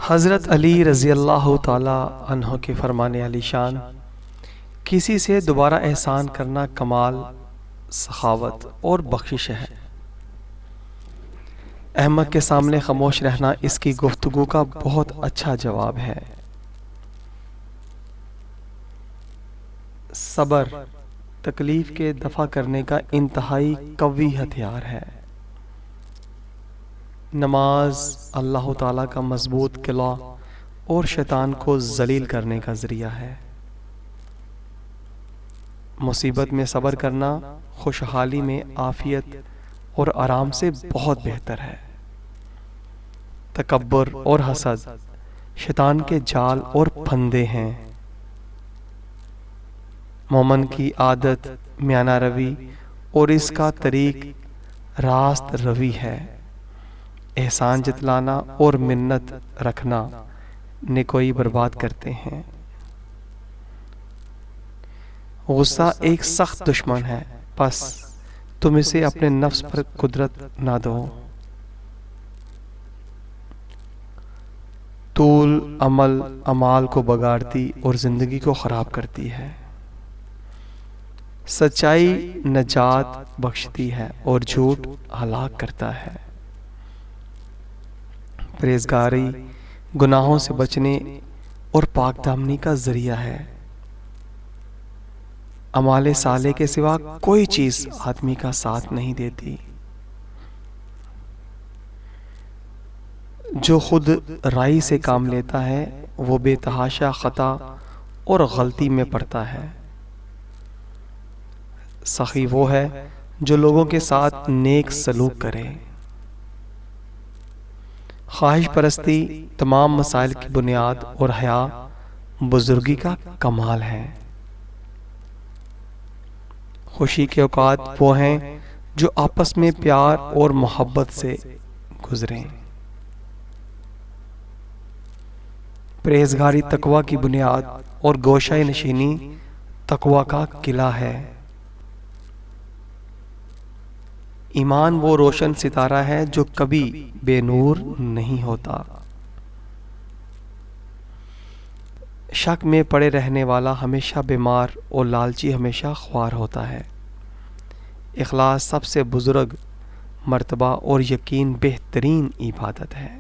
حضرت علی رضی اللہ تعالی عنہ کے فرمان علی شان: کسی سے دوبارہ احسان کرنا کمال، سخاوت اور بخشش ہے۔ احمق کے سامنے خاموش رہنا اس کی گفتگو کا بہت اچھا جواب ہے۔ صبر تکلیف کے دفع کرنے کا انتہائی قوی ہتھیار ہے۔ نماز اللہ تعالیٰ کا مضبوط قلعہ اور شیطان کو ذلیل کرنے کا ذریعہ ہے۔ مصیبت میں صبر کرنا خوشحالی میں عافیت اور آرام سے بہت بہتر ہے۔ تکبر اور حسد شیطان کے جال اور پھندے ہیں۔ مومن کی عادت میانہ روی اور اس کا طریق راست روی ہے۔ احسان جتلانا اور منت رکھنا نیکوئی برباد کرتے ہیں۔ غصہ ایک سخت دشمن ہے، پس تم اسے اپنے نفس پر قدرت نہ دو۔ طول عمل اعمال کو بگاڑتی اور زندگی کو خراب کرتی ہے۔ سچائی نجات بخشتی ہے اور جھوٹ ہلاک کرتا ہے۔ پرہیزگاری گناہوں سے بچنے اور پاک دامنی کا ذریعہ ہے۔ اعمال صالح کے سوا کوئی چیز آدمی کا ساتھ نہیں دیتی۔ جو خود رائی سے کام لیتا ہے وہ بے تحاشا خطا اور غلطی میں پڑتا ہے۔ سخی وہ ہے جو لوگوں کے ساتھ نیک سلوک کرے۔ خواہش پرستی تمام مسائل کی بنیاد اور حیا بزرگی کا کمال ہے۔ خوشی کے اوقات وہ ہیں جو آپس میں پیار اور محبت سے گزریں۔ پرہیزگاری تقوی کی بنیاد اور گوشہ نشینی تقوی کا قلعہ ہے۔ ایمان وہ روشن ستارہ ہے جو کبھی بے نور نہیں ہوتا۔ شک میں پڑے رہنے والا ہمیشہ بیمار اور لالچی ہمیشہ خوار ہوتا ہے۔ اخلاص سب سے بزرگ مرتبہ اور یقین بہترین عبادت ہے۔